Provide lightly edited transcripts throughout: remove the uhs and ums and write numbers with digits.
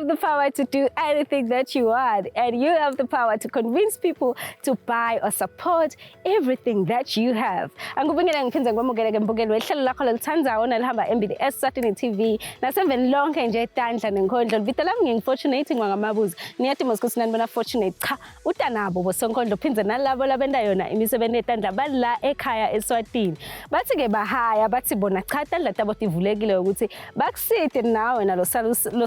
have the power to do anything that you want, and you have the power to convince people to buy or support everything that you have. Angikubingelela ngiphinze ngikwamukeleke mbukeli wehlelo lakho lolithandayo nalihamba MBS Saturday TV nasemveni lonke nje etandla nenkondlo. Vita lami ngingifortunate ngwangamabuzi. Niyathi mosikuthi nanibona fortunate cha utanabo bosonkondlo phinze nalabo labenda yona imisebenzi etandla bala ekhaya eSwatini. Bathi ke bahaya bathi bona cha tandla tabo tivulekile ukuthi bakuside nawe nalo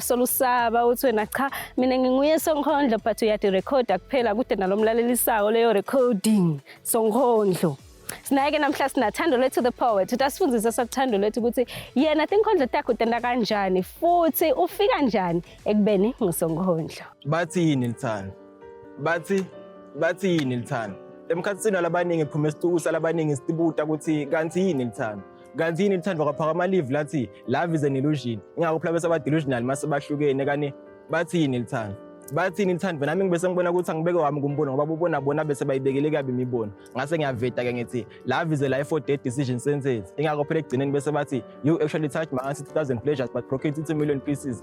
solusaba uthi wena cha mina nginguye sonkondlo but uyati record kuphela kude nalomlalelisayo leyo recording sonkondlo. Sinayeke namhla sinathando lethu the poet utasifundisa sokuthando lethu ukuthi yena tinkondlo takho tenda kanjani futhi ufika kanjani ekubeni ngusonkondlo. Bathini lithando bathini lithando emkhathini labaningi phuma esitukusa labaningi sibuta ukuthi kanti yini lithando kanti yini lithando kwaphaka ama live lathi love is an illusion ingakho phela bese aba delusional mase bahlukene kani bathini lithando nami ngibese ngibona ukuthi angibeke wami kumbono ngoba ubona bona bese bayibekele kabi imibono ngase ngiyaveta ke ngithi love is a life or death decision sentence ingakho phela ekugcineni bese bathi you actually touch my 60,000 pleasures but broke it into a million pieces.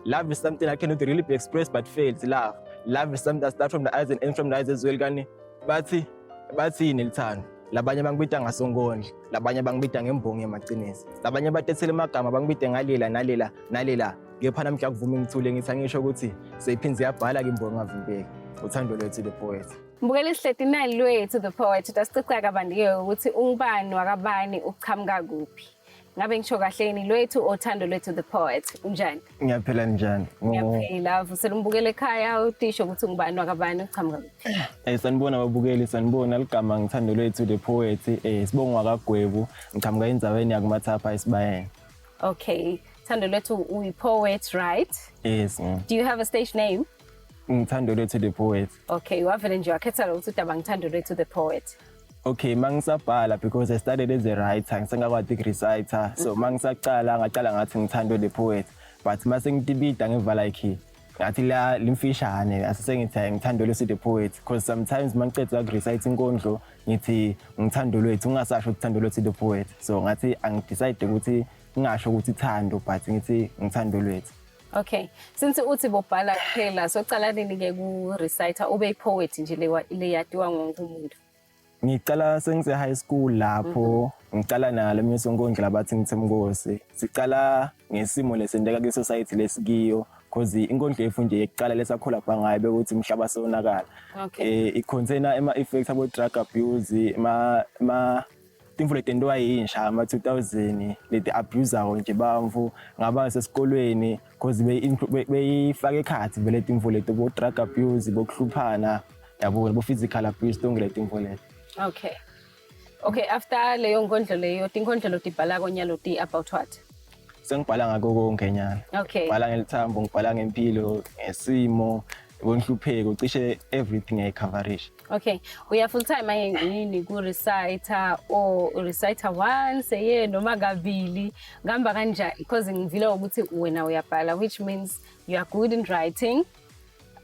Love is something that cannot really be expressed but fails. Love is something that starts from the eyes and ends from the eyes as well. Kani bathini lithando labanye bangibita ngasonkondlo labanye bangibita ngembongo yamaqinisi labanye batethele amagama bangibita nalela ngepha nami ngiyakuvuma ngithule ngithi angisho ukuthi seyiphinze yabhala ke imbongo ngavimbeki uthando lwethu the poet. Mbukeli Sihleti nali lwethu the poet utasicicaka kabandiwe ukuthi ungubani wakabani uchamuka kuphi. Ngabe ngisho kahle yini lwethu othando lwethu the poet unjani? Ngiyaphela njani? Ngiyaphela vusela umbukele ekhaya utisho ukuthi ungubani wakabani uchamuka kuphi. Sanibona babukeli sanibona ligama ngithando lwethu the poet sibonga kaGwebu ngichamuka endzaweni yakumathapha esibayeni. Okay, thando lwethu uyi poet right? Yes. Do you have a stage name? Ngithando lwethu the poet. Okay, wavele nje wakhetha ukuthi udaba ngithando lwethu the poet. Okay, mangisabhala because I started as a writer, ngisengakwadi reciter. So mangisaqala ngaqala ngathi ngithando the poet. But mase ngitibida ngeva like ngathi la limfishane asisengithi ngithando lwethu the poet because sometimes mangiqeda ukurecite inkondlo ngithi ngithando lwethu ungasasho ukuthando lwethu the poet. So ngathi angidecide ukuthi ngingasho ukuthi thando but ngithi ngithando lwethu. Okay, since uthi bobhala kuphela socala nini ke ku reciter ube poet nje le yadiwa wonke umuntu. Ngicala sengise high school lapho ngicala nalo mnyesonkondlo labathi ngithemkosi sicala ngesimo lesendeka ke society lesikiyo because inkondlo efu nje ekuqala lesakhola bangayo bekuthi umhlaba sonakala. Okay. Icontainer ema effects abo drug abuse ma timfule tendwa yinsha ama 2000 leti abuser nje bamvu ngaba sesikolweni because beyifake ekhathi vele timfule tobo drug abuse bokuhluphana yabo bo physical abuse tongile timfule. Okay, after leyo nkondlo leyo tinkondlo lotibhala konyalo ti about what? Sengibhala ngako konke nyana. Okay. Ngibhala ngelithambo, ngibhala ngempilo, ngesimo, bonhlupheko, cishe everything I coverage. Okay, uya full time yini ku reciter or reciter once a year noma kabili ngamba kanjani because ngivile ukuthi wena uyabhala which means you are good in writing.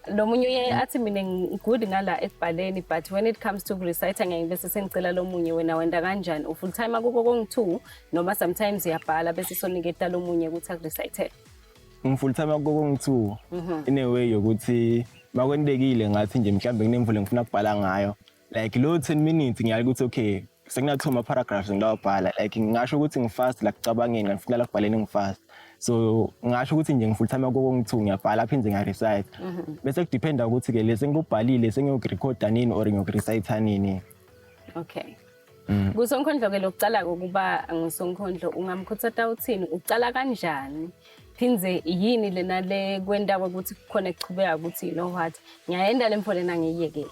Lomunye uye athi mina ngigudi ngala ekubhaleni but when it comes to reciter ngeke bese sengicela lomunye wena wenda kanjani u full time akukho kongi2 noma sometimes uyabhala bese soniketa lomunye ukuthi akureciter. Full time akukho kongi2 in a way yokuthi makwendekile ngathi nje mhlambe nginemvule ngifuna ukubhala ngayo like lo 10 minutes ngiyali ukuthi okay sekunathoma paragraphs ngilawabhala like ngisho ukuthi ngifast la kucabangeni ngifuna la kubhaleni ngifast. So ngisho ukuthi nje ngifull time kongi2 ngiyabhala phinde ngiyarecite bese kudependa ukuthi ke lese ngikubhalile sengiyokurecorda nini or ngiyokurecite nini. Okay. Kusonkondlo ke lokucala ukuba ngusonkondlo ungamkhuthata uthini ucala kanjani phindze yini lena le kwenda ukuthi khona ekuchubeka ukuthi you know what ngiyayenda lemfole nangiyekele.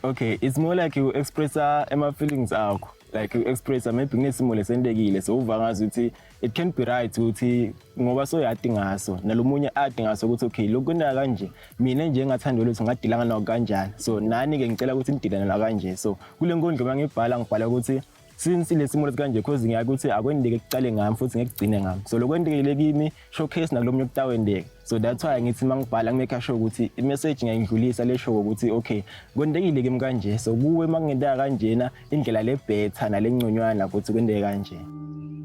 Okay, it's more like you express ema feelings akho like you express maybe kunesimo lesendekile so uva ngazi ukuthi it can be right ukuthi ngoba so yadi ngaso nalomunye adi ngaso ukuthi okay lokuna kanje mina nje engathanda lutho ngadilanga nawo kanjani so nani ke ngicela ukuthi nidilana la kanje so kule nkondlo mangibhala ngibhala ukuthi since lesimo lesikanje because ngiyake ukuthi akwendeke kucale ngami futhi ngekugcine ngami so lokwendekile kimi showcase nakulomunye kutawendeke so that's why ngithi mangibhala ngimake sure ukuthi i message ngiyidlulisa le show ukuthi okay kwendekile kimi kanje so kuwe mangenda kanjena indlela le better nalengconywana ukuthi kwendeke kanje.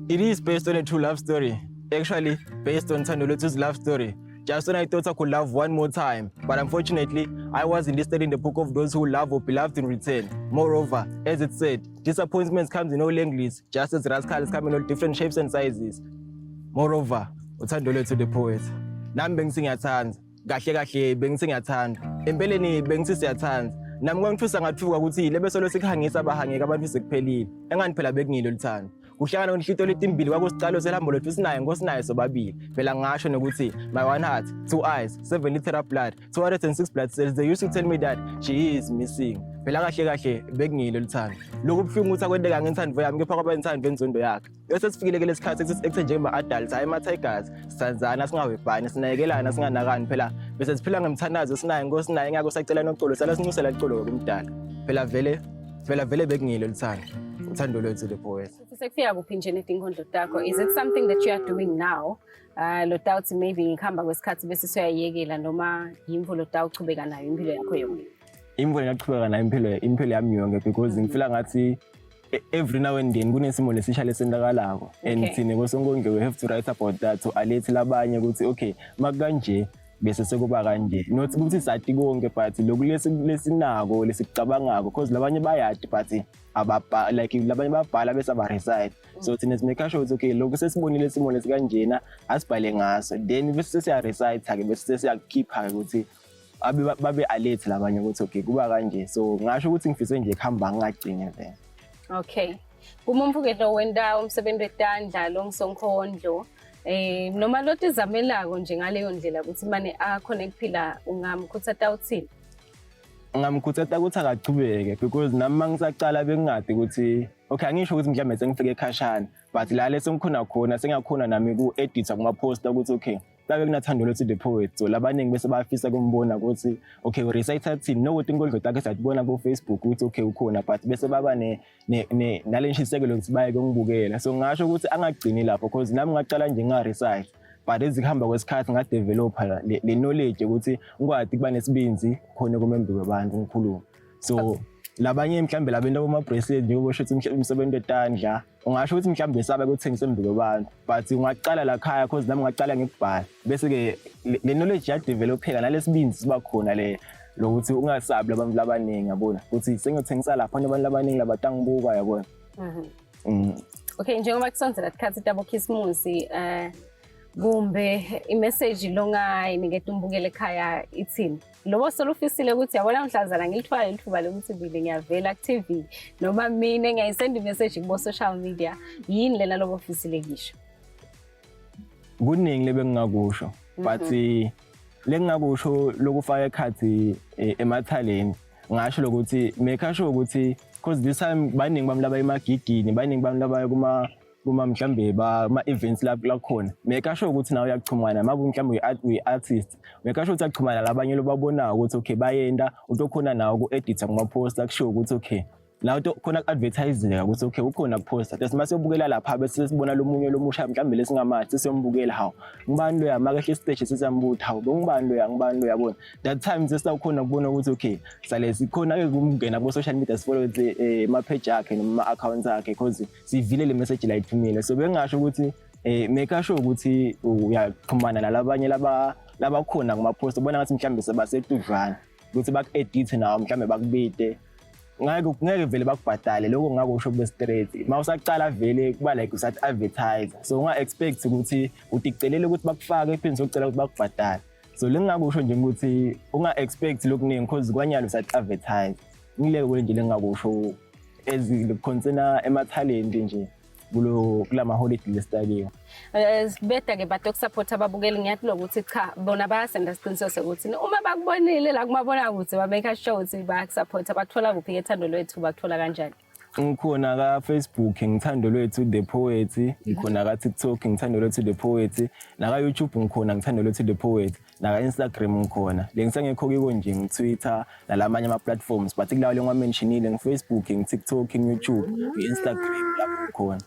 It is based on a true love story, actually based on Thando Lwethu's love story. just when I thought I could love one more time. But unfortunately, I wasn't listed in the book of those who love or be loved in return. Moreover, as it said, disappointments comes in all lengths, just as rascals come in all different shapes and sizes. Moreover, uthando lwethu the poet. Nami bengisingiyathanda, kahle kahle bengisingiyathanda. Empeleni bengisiyathanda. Nami kwangithusa ngathuka ukuthi lebeso lesikhangisa abahangeka abantu sekuphelile. Engani phela bekungilo luthando. Kuhlangana nonhlito letimbili kwakusicalo selambo lethu sinayo ngosinayo sobabili. Phela ngasho nokuthi my one heart, two eyes, 7 liter blood, 206 blood cells. They used to tell me that she is missing. Phela kahle kahle bekungilo luthando. Lokhu buhlungu ukuthi akwendeka ngentando yami kepha kwabanthando benzondo yakhe. Bese sifikile kule sikhathi ekuthenjema adults hayi ama tigers. Sanzana singawebhani sinayekelana singanakani phela bese siphila ngemthandazo sinayo ngosinayo ngeke usacela noxolo sala sincusela liqolo kumdala. Phela vele bekungilo luthando. Uthando lwethu the poet. Sekufika kuphi nje netinkondlo takho? Is it something that you are doing now? Lo doubt maybe ngihamba kwesikhathi bese siyayekela noma yimvo lo doubt uchubeka nayo impilo yakho yonke. Imvo ngiyaqhubeka nayo impilo yami yonke because ngifila ngathi every now and then kunesimo lesisha lesendakalako and thina kosonkonke we have to write about that to alert labanye ukuthi okay makanje bese sekuba kanje not ukuthi sathi konke but lokhu lesinako lesicabangako because labanye bayadi but ababa like labanye babhala bese aba recite so thina simake sure ukuthi okay lokhu sesibonile isimo lesikanjena asibhale ngaso then bese siya recite ke bese siyakhipha ukuthi babe alert labanye ukuthi okay kuba kanje so ngasho ukuthi ngifise nje khamba ngagcine vele. Okay. Uma umfukelo wenda umsebenzi wetandla lo ngisonkondlo noma lothi izamelako nje ngaleyo ndlela ukuthi manje akhona ekuphila ungamkhuthaza uthini? Ngamkhuthaza ukuthi akachubeke because nami mangisaqala bengingade ukuthi okay angisho ukuthi mhlawumbe sengifike ekhashana but la lesongikhona khona sengiyakhona nami ku-editha kuma-poster ukuthi okay babe kunathando lwethu the poet so labaningi bese bafisa kumbona ukuthi okay recite thini nokuthi inkondlo takhe satibona ku Facebook ukuthi okay ukhona but bese baba nalentshisekelo ukuthi baye kungibukela so ngasho ukuthi angagcini lapho because nami ngaqala nje nga-recite but ezikuhamba kwesikhathi ngadevelopa le knowledge ukuthi ngikwazi kuba nesibinzi khona kumembe kwabantu ngikhuluma so labanye mhlambe labento boma-bracelet njengoba sho ukuthi umsebenzi wetandla ungasho ukuthi mhlambe sabe kuthengisa embi kwabantu but ungaqala la khaya because nami ngaqala ngikubhala bese-ke le knowledge yadevelopeka nalesibinzi siba khona lokuthi ungasabi labantu labaningi yabona ukuthi sengiyothengisa lapho abantu labaningi labatangibuka yabona. Okay njengoba kusonzela isikhathi tabo khisimusi kumbe imessage longayiniketa umbukele ekhaya ithini lobo solufisile ukuthi yabona mhlazana ngilithwala lithuba lokuthi bile ngiyavela ku TV noma mina ngiyayisenda imessage kubo social media yini lena lobo ofisile kisho? Kuningi lebengingakusho but lengingakusho lokufaka ekhathi emathaleni ngasho lokuthi make sure ukuthi because this time baningi bami laba emagigini baningi bami laba kuma mhlambe ma-events lapho khona make sure ukuthi nawe uyachumana mabu mhlambe uyi-artist make sure ukuthi uyachumana labanye lobabonayo ukuthi okay bayenda utokhona nawo ku-editha kuma-poster kusho ukuthi okay la khona ku-advertiseka ukuthi okay ukhona kuposter bese mase ubukela lapha bese sibona lomunye lomusha mhlambe lesingamathi siyombukela hawo ngibani lo yamakahle stage sesiyambutha hawo ngibani lo yabona that time sesawukhona kubona ukuthi okay sale sikhona ke kumngena ku social media sifollow ma page akhe noma accounts akhe because sivile le message la ithumile so bengasho ukuthi make sure ukuthi uyaqhumana nalabanye labakhona kuma post ubona ngathi mhlambe sebasetudlwana ukuthi baku-edit nawo mhlambe bakubite ngeke vele bakubhadale lokho ngakusho kube straight mawusaqala vele kuba like usathi advertise so unga expect ukuthi uticelele ukuthi bakufake iphinde ucela ukuthi bakubhadale so lengakusho nje ukuthi unga expect lokuningi because kwanyalo usathi advertise ngileke kule nje lengakusho eziconcerna ema-talent nje kulama holiday lestakiwe. Better ke bathi ukusupport ababukeli ngiyathi lokuthi cha bona bayasenda isiqiniseko sokuthi uma bakubonile la kumabona ukuthi babeka sure ukuthi bayakusupport abathola kuphi ethando lwethu bakuthola kanjani? Ngikhona ka Facebook ngithando lwethu the poet ngikhona ka TikTok ngithando lwethu the poet na ka YouTube ngikhona ngithando lwethu the poet na ka Instagram ngikhona lengisengekho kiko nje ngi-Twitter nalamanye ama platforms but kulawo lengwa mentionile ngi-Facebook ngi-TikTok ngi-YouTube ngi-Instagram lapho ngikhona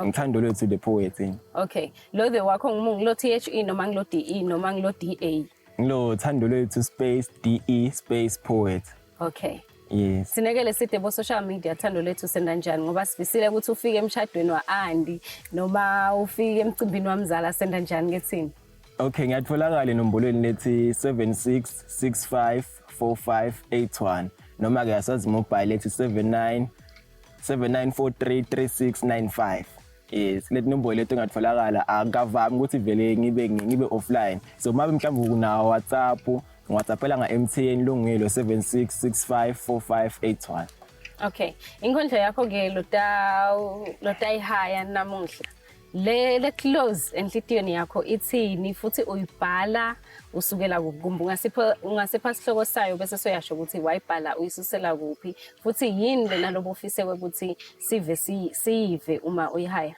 ngithando lwethu the poet. Okay lo the wakho ngilo THE noma ngilo DE noma ngilo DA? Ngilo thando lwethu space DE space poet. Okay. Yes. Sinekele side bo social media thando lethu senda njani ngoba sifisile ukuthi ufike emshadweni waAndi noma ufike emcimbini wamzala senda njani ngethini? Okay, ngiyatholakala enombolweni lethi 76654581 noma ke asazi mobile lethi 79433695. Yes, leti nombolo leto ngatfolakala akavami ukuthi vele ngibe offline. So mabe mhlawumbe kuna WhatsAppela nga-MTN longelo 76654581. Okay, inkondlo yakho ke lotayihaya namuhla. Le close enhlitiyweni yakho ithini futhi uyibhala usukela kukumbu ungasipha isihloko sayo bese soyasho ukuthi wayibhala uyisusela kuphi futhi yini lena lobufise ukuthi sive uma uyihaya.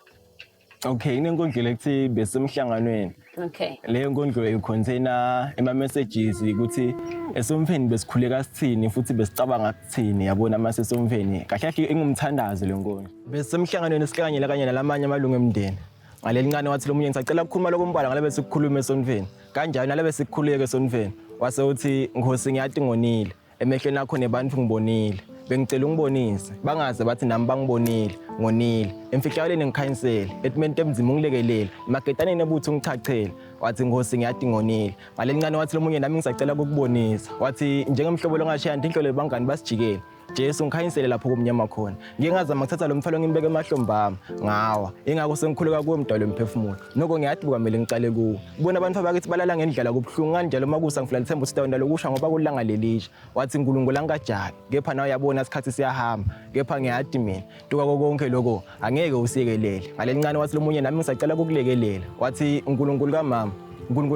Okay, inenkondlo lethi besemhlanganweni. Okay. Leyo nkondlo icontainer ema messages ukuthi esomfeni besikhuleka sithini futhi besicabanga kuthini yabona mase somfeni. Kahle kahle ingumthandazo lenkondlo. Besemhlanganweni sikanye kanye nalamanye amalungu emndeni. Ngalelincane wathi lomunye ngisacela ukukhuluma lokumbala ngale bese kukhuluma esonfeni. Kanjani nale bese kukhuleka esonfeni. Wase uthi Nkosi ngiyathi ngonile. Emehlweni akho nebantu ngibonile. Bengicela ungibonise bangaze bathi nami bangibonile ngonile emfihlakweni ngikhansela etimenti emzima ungilekelele magetaneni ebutho ngichachela wathi Nkosi ngiyathi ngonile ngalencane wathi lomunye nami ngisacela ukubonisa wathi njengemhlobo longashiya inhlolo lebangani basijikele Jesu ngikhanyisele lapho kumnyama khona ngingazama ukuthatha lo mthwalo ngibeke emahlombami ngawa ingakho sengikhuleka kuwe mdalo emphefumulo noko ngiyathi kwamele ngicale kuwo ubona abantu abakithi balala ngendlela kubhlungu kanjalo makusa ngifuna lithemba usitawunda lokusha ngoba kulanga lelisha wathi uNkulunkulu angajaki kepha nawe uyabona isikhathi siyahamba kepha ngiyathi mina duka konke lokho angeke usiyekelele ngalencane wathi lomunye nami ngisacela ukukulekelela wathi uNkulunkulu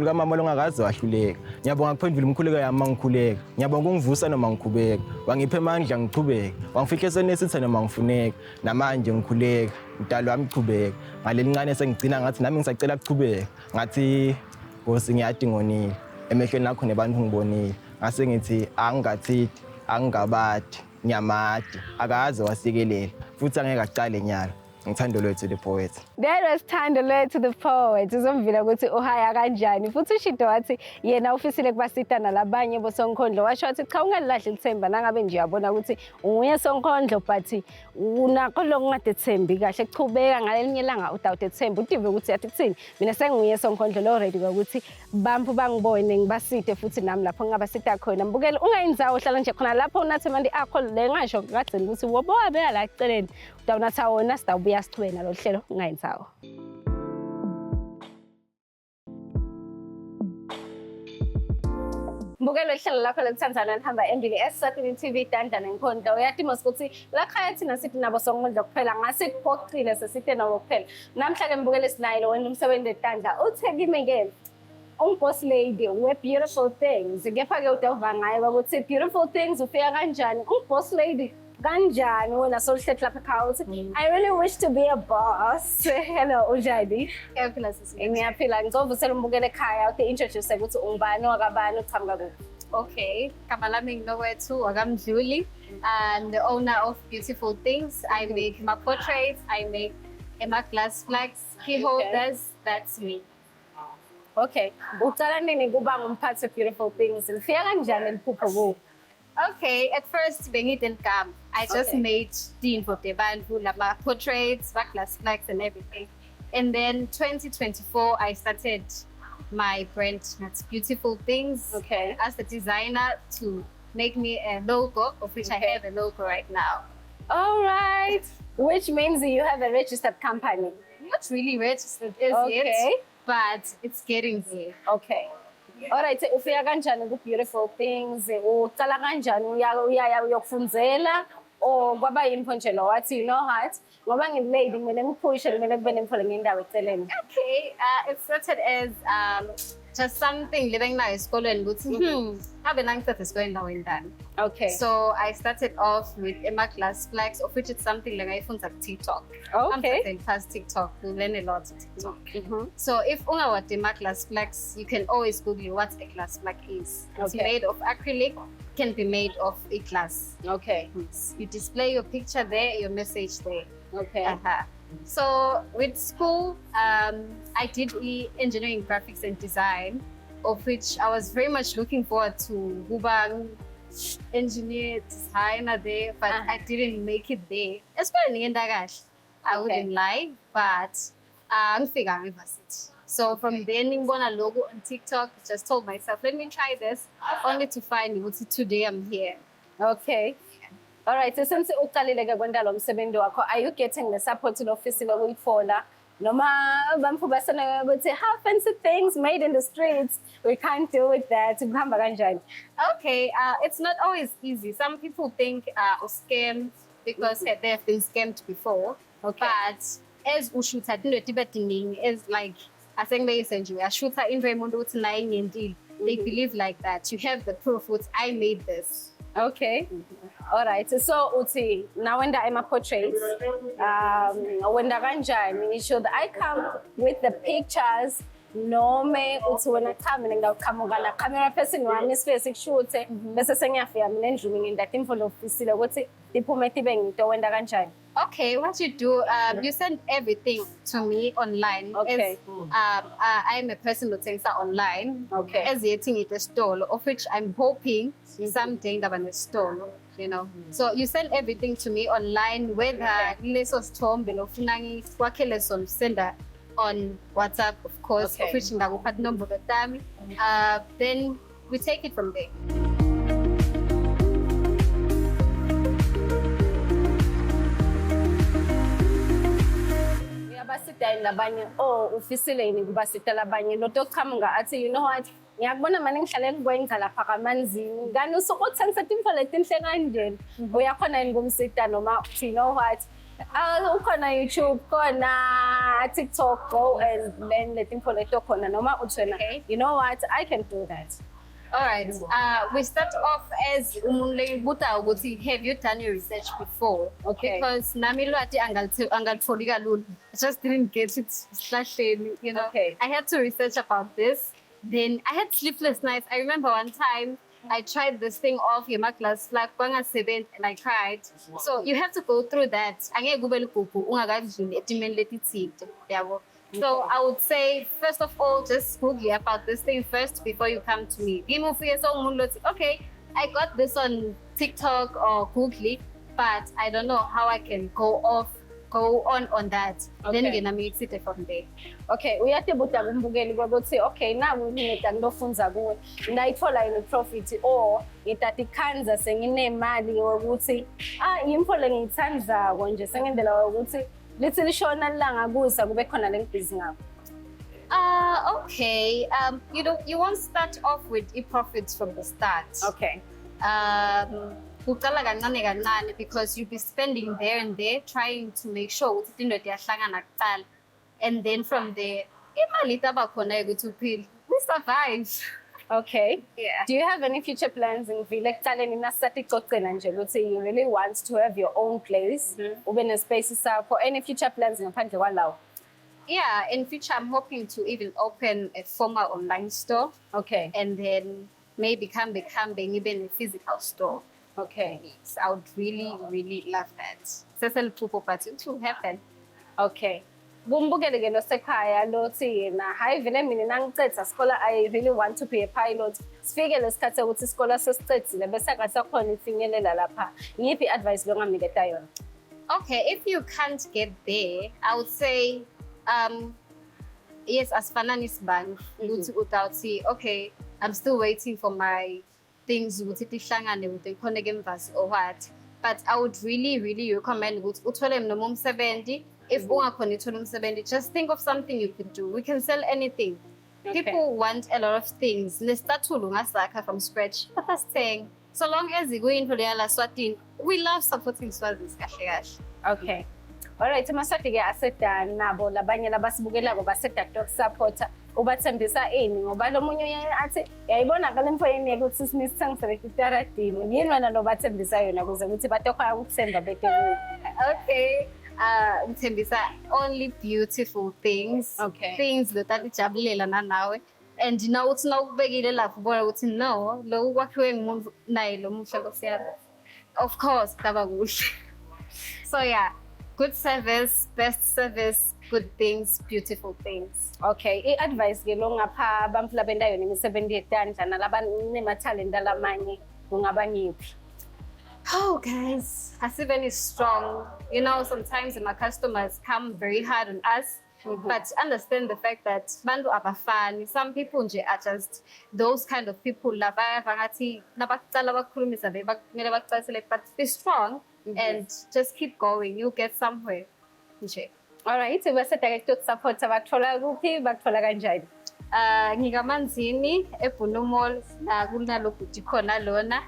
kamama longakaze wahluleka ngiyabonga kuphendula umkhuleko yami mangikhuleka ngiyabonga ungivusa noma ngikhubeka wangiphe amandla ngiqhubeke wangifihle esenesitha noma ngifuneka namanje ngikhuleka mdalo wami qhubeka ngalencane sengigcina ngathi nami ngisacela ukuqhubeka ngathi Nkosi ngiyathi ngonile emehlweni lakho nebantu ngibonile ngase ngithi angingathithi angingabadi nyamadi akaze wasikelela futhi angeke aqale nyalo ngithando lwethu the poet. That was Thando Lwethu the poet. Uzomvila ukuthi uhaya kanjani futhi ushido wathi yena ufisile kubasita nalabanye bosonkondlo washo wathi cha ungalilahli ithemba nangabe nje uyabona ukuthi unguye sonkondlo but unakho lokungade kahle kuchubeka ngalelinye ilanga udawude ithemba udive ukuthi yathi kuthini mina senguye sonkondlo lo ready ukuthi bampu bangibone ngibasite futhi nami lapho ngingabasita khona mbukele ungayinzawo hlala nje khona lapho unathi manje akho le ngasho kagcina ukuthi wobo wabeka la eceleni udawunatha wona sitawubuya sithwena lo hlelo ungayinzawo. Mbukelo hlelo lakho lekuthandzana nihamba embili eSathini TV Dandana Nkhonto uyathi masukuthi la khaya thina sithi nabo sonkondlo kuphela ngasiphoqile sesithe nabo kuphela namhla ke mbukele sinayilo wena umsebenzi etandla uthekime ke boss lady we beautiful things kepha ke udova ngaye ukuthi beautiful things ufika kanjani boss lady kanjani wena solihlelo lapha ekhaya uthi I really wish to be a boss. Hello unjani? Ngiyaphila sisi. Ngiyaphila ngizovusela umbukele ekhaya uthi introduce ukuthi ungubani wakabani uqhamuka kuphi. Okay, gama lami nginowethu wakamdluli and the owner of Beautiful Things. I make my portraits, I make my glass flags, key holders, that's me. Okay, uqala nini kuba ngumphathi Beautiful Things? Lifika kanjani liphupho kuwe? Okay, at first Bengi didn't come. I just made Dean for the band who my portraits, glass flags and everything. And then 2024 I started my brand that's Beautiful Things as a designer to make me a logo of which I have a logo right now. All right, which means you have a registered company. Not really registered yet, but it's getting there. Okay. Alright, ufika kanjani ku Beautiful Things? Uqala kanjani uyaya uyokufundzela or kwaba yini nje lo wathi you know what ngoba ngilady kumele ngiphushe kumele kube nemfolo ngendawo eceleni. Okay, it started as just something living now esikolweni ukuthi habe nangisethe esikoleni la wendani. Okay. So I started off with Emma Glass Flags, of which it's something like I found at TikTok. Okay. I'm past TikTok, we learn a lot of TikTok. So if what Emma Glass Flags, you can always Google what a glass flag is. It's made of acrylic, can be made of a glass. Okay. You display your picture there, your message there. Okay. So with school, I did engineering, graphics and design, of which I was very much looking forward to Hubang engineer, designer there, but I didn't make it there. Especially in Dagash, I wouldn't lie, but I'm figuring university. So from then ngibona logo on TikTok, just told myself, let me try this, only to find ukuthi today I'm here. Okay. All right. So since uqalile ke kwenda lo msebenzi wakho, are you getting the support in office lokuyifola? Noma bamfubasana bathi how fancy things made in the streets. We can't deal with that. Kuhamba kanjani? Okay, it's not always easy. Some people think scam because they have been scammed before. Okay. But as ushuta into is like I think they essentially ashuta into umuntu uthi naye ngendile. They believe like that. You have the proof. I made this. Okay. All right. So uthi nawenda ema portraits wenda kanjani? Should I come with the pictures noma uthi wena cha mina ngawuqhamuka la camera person wami space kushuthe bese sengiyafika mina endlini ngindatha imfolo ofisile ukuthi iphume tibe ngito wenda kanjani? Okay, what you do, you send everything to me online. Okay. I'm a person who thinks that online. Okay. As yet in the store, of which I'm hoping someday that I'm a store. You know, so you send everything to me online. Whether lesos tom belofunangi wakele son sender on WhatsApp, of course. Okay. Of which ngakuphat number the time. Then we take it from there. Basita labanye ufisile yini kubasita labanye lotoqhamuka athi you know what ngiyakubona manje ngihlale ngikwenza lapha kamanzini ngani usukuthengisa imfo letinhle kanjeni uyakhona yini kumsita noma you know what ukhona YouTube khona TikTok go and learn letinfo leto khona noma uthena you know what I can do that. All right. We start off as have you done your research before? Okay. Because nami lwati angalitholi kalula. I just didn't get it slahleni, you know. Okay. I had to research about this. Then I had sleepless nights. I remember one time I tried this thing off class like and I cried. So you have to go through that. Angeke kube ligugu ungakadluli etimeni letithile, yabo. So I would say, first of all, just Google about this thing first before you come to me. Okay, I got this on TikTok or Google, but I don't know how I can go on that. Okay. Then again, I mix it from there. Okay, uyatebuta kumbukeli ukuthi okay na ngineta ngilofunza kuwe ndayithola in profit or ngithatha ikhanza senginemali ukuthi imfo lengithandako nje sengendlela ukuthi lithi lishona langa kuza kube khona lengibhizi ngakho. Okay. You won't start off with e-profits from the start. Okay. Uqala kancane kancane because you'll be spending there and there trying to make sure ukuthi into iyahlangana kuqala, and then from there imali itaba khona ukuthi uphile. We survive. Okay. Yeah. Do you have any future plans in vile kutaleni nasati xoxela nje ukuthi you really want to have your own place ube ne space sakho, any future plans ngaphandle kwalawo? Yeah, in future I'm hoping to even open a formal online store. Okay. And then maybe come even a physical store. Okay. Yes, I would really, really love that. Cecil Pupo party to happen. Okay. Bumbukele ke nosekhaya lothi yena hayi vele mina nangicetha sikola I really want to be a pilot. Sifike lesikhathi ukuthi isikole sesicedzile bese akasakhona ifinyelela lapha. Ngiphi advice longamniketa yona? Okay, if you can't get there, I would say yes, asifanani isibani ukuthi utawuthi okay, I'm still waiting for my things ukuthi tihlangane ukuthi khona ke mvasi or what. But I would really, really recommend ukuthi uthole noma umsebenzi. If ungakhona ithola umsebenzi, just think of something you could do. We can sell anything. Okay. People want a lot of things. Nesitathulu ngasakha from scratch. But that's saying, so long as you go into the Swatini, we love supporting Swazis kahle kahle. Okay. Alright, maswati ke asedana nabo labanye labasibukelako baseda dog supporter ubathembisa ini ngoba lo munye athi yayibona kale mfo yeni ukuthi sinisithengisele itaradini yini wena lo bathembisa yona kuze ukuthi batokha ukuthemba bete. Okay. Mthembisa only beautiful things. Okay. Things that atijabulela na nawe. And now uthi nawubekile lapho ubona ukuthi no, lo kwakhiwe ngumuntu naye lo muhle nkosiyami. Of course, kaba kuhle. So yeah, good service, best service, good things, beautiful things. Okay, i-advice ke lo ngapha abantu labendayo nemisebenzi yetandla nalabanematalent lamanye kungaba ngiphi? Oh, guys, Hasiben is strong. You know, sometimes my customers come very hard on us. But understand the fact that bantu abafani, some people nje are just those kind of people laba ngathi nabaqala bakhulumisa kumele bacacisele, but be strong and just keep going, you'll get somewhere nje. Alright, bese direct support bakuthola kuphi bakuthola kanjani? Ngikamanzini eBhunu Mall kunalokhu khona lona.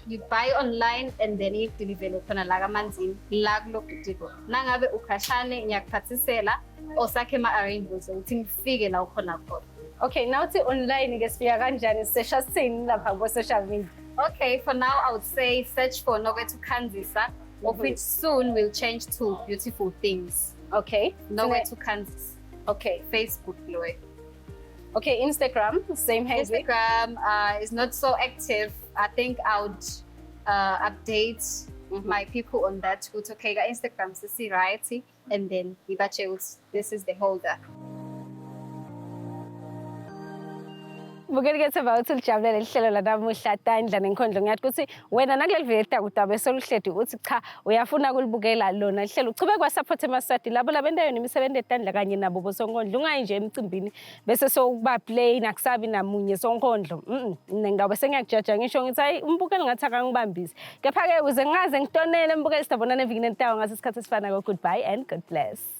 You buy online and then you deliver khona la kamanzini la kulokhu diko. Nangabe ukhashane ngiyakuphathisela osakhe ma arrangements ukuthi ngifike la ukhona khona. Okay, now to online ke sifika kanjani sesha sini lapha ku social media? Okay, for now I would say search for Nowethu Khanzisa, of which soon will change to Beautiful Things. Okay. Nowethu Khanzisa. Okay. Facebook Loe. Okay, Instagram, same handle. Instagram is not so active. I think I would update my people on that. Okay, Instagram to see variety, and then this is the holder. Bukeli ke about ulijabulele ihlelo la namuhla Tandla nenkondlo ngiyathi ukuthi wena nakuleli video utabe soluhlethi uthi cha uyafuna kulibukela lona ihlelo uchube kwa support emaswati labo labendayo nemisebenzi eTandla kanye nabo bosonkondlo ungayi nje emcimbini bese sokuba play nakusabi namunye sonkondlo ngawube sengiyakujaja ngisho ngithi hayi umbukeli ngathi akangibambisi kepha ke uze ngaze ngitonele umbukeli sibonana evikini entawo ngase isikhathi esifana goodbye and God bless.